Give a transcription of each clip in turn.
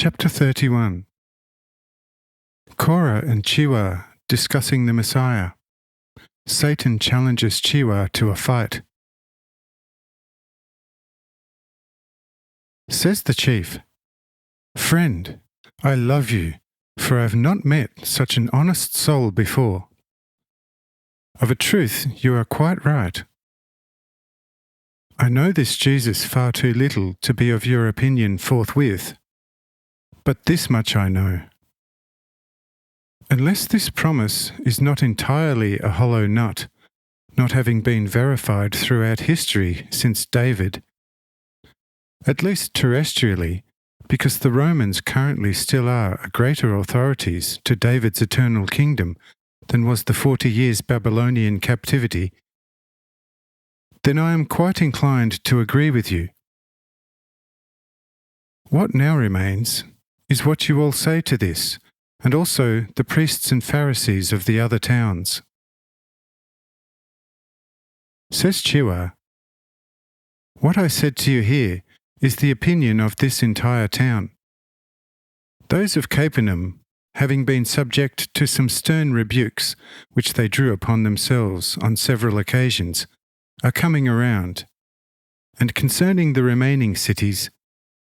Chapter 31. Korah and Chiwa discussing the Messiah. Satan challenges Chiwa to a fight. Says the chief, "Friend, I love you, for I have not met such an honest soul before. Of a truth, you are quite right. I know this Jesus far too little to be of your opinion forthwith, but this much I know. Unless this promise is not entirely a hollow nut, not having been verified throughout history since David, at least terrestrially, because the Romans currently still are greater authorities to David's eternal kingdom than was the 40 years Babylonian captivity, then I am quite inclined to agree with you. What now remains is what you all say to this, and also the priests and Pharisees of the other towns." Says Chiwa, "What I said to you here is the opinion of this entire town. Those of Capernaum, having been subject to some stern rebukes which they drew upon themselves on several occasions, are coming around, and concerning the remaining cities,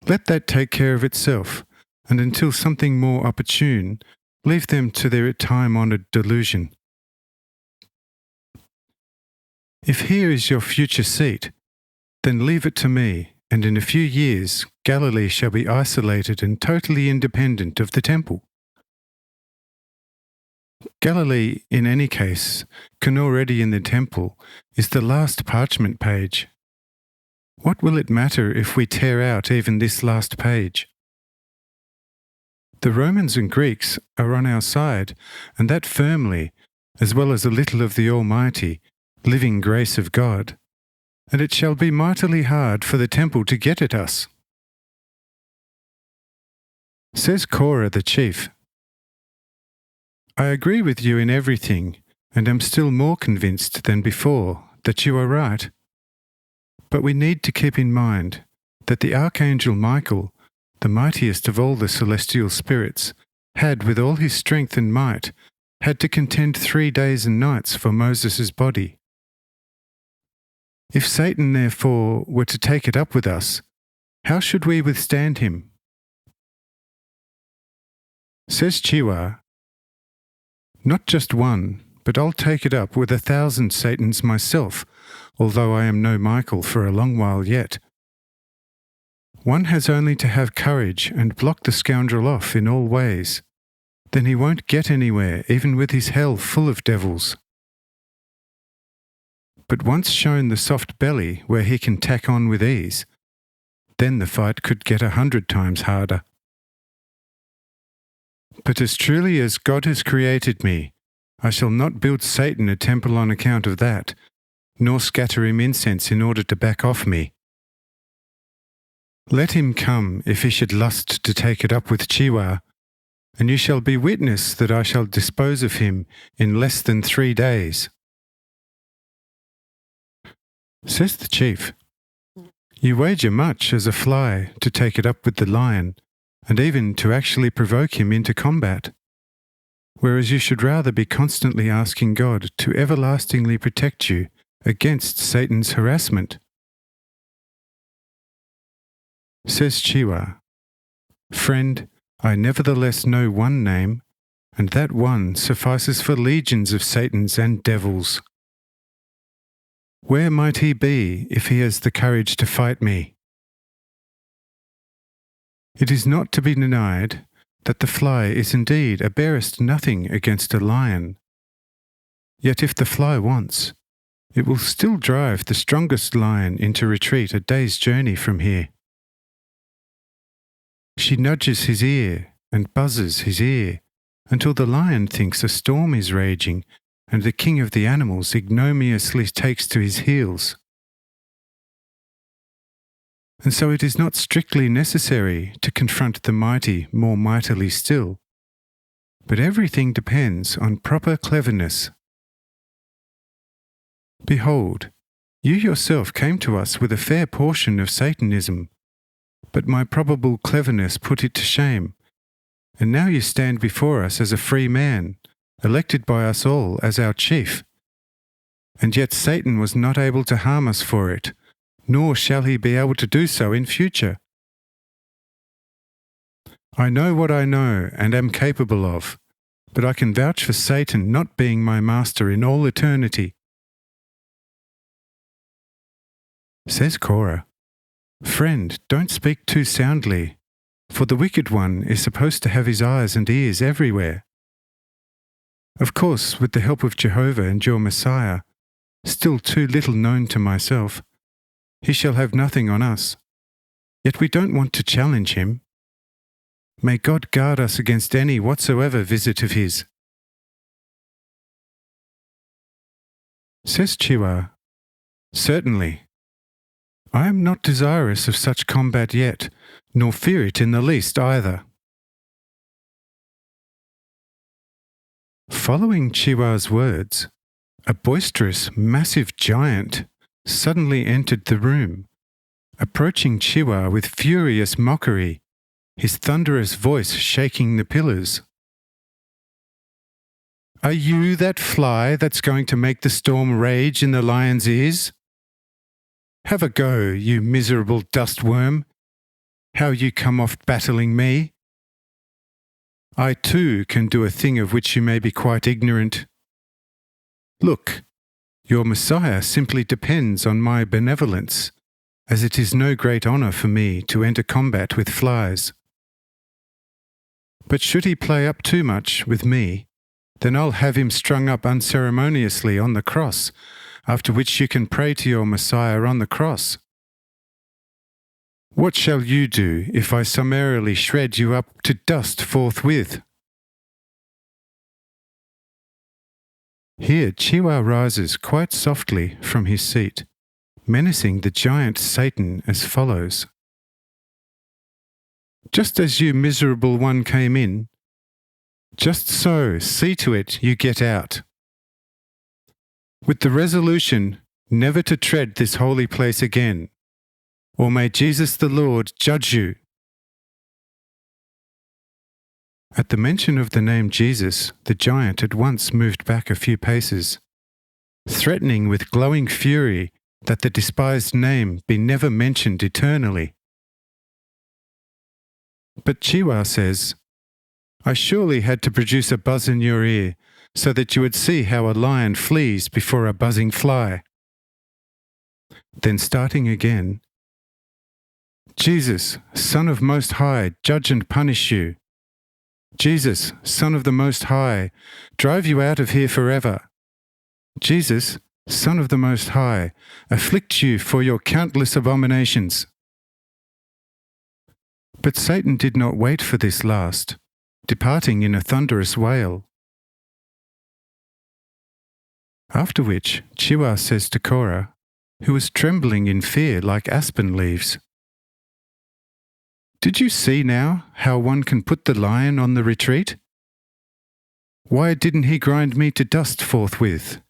let that take care of itself, and until something more opportune, leave them to their time-honoured delusion. If here is your future seat, then leave it to me, and in a few years Galilee shall be isolated and totally independent of the temple. Galilee, in any case, can already in the temple, is the last parchment page. What will it matter if we tear out even this last page? The Romans and Greeks are on our side, and that firmly, as well as a little of the almighty, living grace of God, and it shall be mightily hard for the temple to get at us." Says Korah the chief, "I agree with you in everything, and am still more convinced than before that you are right. But we need to keep in mind that the Archangel Michael, the mightiest of all the celestial spirits, had, with all his strength and might, had to contend 3 days and nights for Moses' body. If Satan, therefore, were to take it up with us, how should we withstand him?" Says Chiwa, "Not just one, but I'll take it up with 1,000 Satans myself, although I am no Michael for a long while yet. One has only to have courage and block the scoundrel off in all ways. Then he won't get anywhere, even with his hell full of devils. But once shown the soft belly where he can tack on with ease, then the fight could get 100 times harder. But as truly as God has created me, I shall not build Satan a temple on account of that, nor scatter him incense in order to back off me. Let him come if he should lust to take it up with Chiwa, and you shall be witness that I shall dispose of him in less than 3 days." Says the chief, "You wager much as a fly to take it up with the lion, and even to actually provoke him into combat, whereas you should rather be constantly asking God to everlastingly protect you against Satan's harassment." Says Chiwa, "Friend, I nevertheless know one name, and that one suffices for legions of Satans and devils. Where might he be if he has the courage to fight me? It is not to be denied that the fly is indeed a barest nothing against a lion. Yet if the fly wants, it will still drive the strongest lion into retreat a day's journey from here. She nudges his ear and buzzes his ear until the lion thinks a storm is raging and the king of the animals ignominiously takes to his heels. And so it is not strictly necessary to confront the mighty more mightily still, but everything depends on proper cleverness. Behold, you yourself came to us with a fair portion of Satanism, but my probable cleverness put it to shame. And now you stand before us as a free man, elected by us all as our chief. And yet Satan was not able to harm us for it, nor shall he be able to do so in future. I know what I know and am capable of, but I can vouch for Satan not being my master in all eternity. Says Cora, "Friend, don't speak too soundly, for the wicked one is supposed to have his eyes and ears everywhere. Of course, with the help of Jehovah and your Messiah, still too little known to myself, he shall have nothing on us. Yet we don't want to challenge him. May God guard us against any whatsoever visit of his." Says Chiwa, "Certainly. I am not desirous of such combat yet, nor fear it in the least either." Following Chiwa's words, a boisterous, massive giant suddenly entered the room, approaching Chiwa with furious mockery, his thunderous voice shaking the pillars. "Are you that fly that's going to make the storm rage in the lion's ears? Have a go, you miserable dust worm, how you come off battling me. I too can do a thing of which you may be quite ignorant. Look, your Messiah simply depends on my benevolence, as it is no great honour for me to enter combat with flies. But should he play up too much with me, then I'll have him strung up unceremoniously on the cross, after which you can pray to your Messiah on the cross. What shall you do if I summarily shred you up to dust forthwith?" Here Chiwa rises quite softly from his seat, menacing the giant Satan as follows. "Just as you miserable one came in, just so see to it you get out. With the resolution never to tread this holy place again, or may Jesus the Lord judge you." At the mention of the name Jesus, the giant at once moved back a few paces, threatening with glowing fury that the despised name be never mentioned eternally. But Chiwa says, "I surely had to produce a buzz in your ear, so that you would see how a lion flees before a buzzing fly." Then starting again, "Jesus, Son of Most High, judge and punish you. Jesus, Son of the Most High, drive you out of here forever. Jesus, Son of the Most High, afflict you for your countless abominations." But Satan did not wait for this last, departing in a thunderous wail. After which, Chiwa says to Cora, who was trembling in fear like aspen leaves, "Did you see now how one can put the lion on the retreat? Why didn't he grind me to dust forthwith?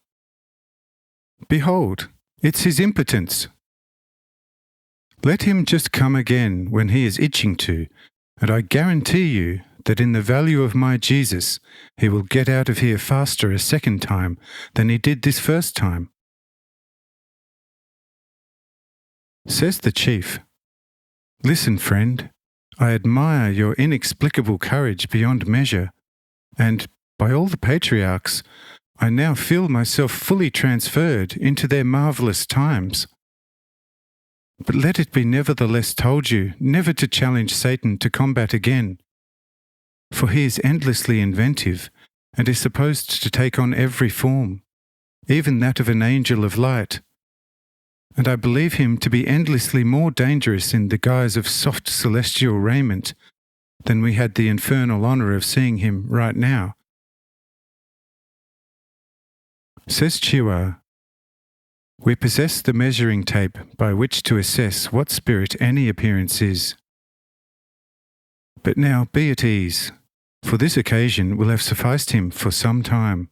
Behold, it's his impotence. Let him just come again when he is itching to, and I guarantee you that in the value of my Jesus, he will get out of here faster a second time than he did this first time." Says the chief, "Listen, friend, I admire your inexplicable courage beyond measure, and, by all the patriarchs, I now feel myself fully transferred into their marvellous times. But let it be nevertheless told you never to challenge Satan to combat again, for he is endlessly inventive and is supposed to take on every form, even that of an angel of light. And I believe him to be endlessly more dangerous in the guise of soft celestial raiment than we had the infernal honour of seeing him right now." Says Chiwa, "We possess the measuring tape by which to assess what spirit any appearance is. But now be at ease, for this occasion will have sufficed him for some time.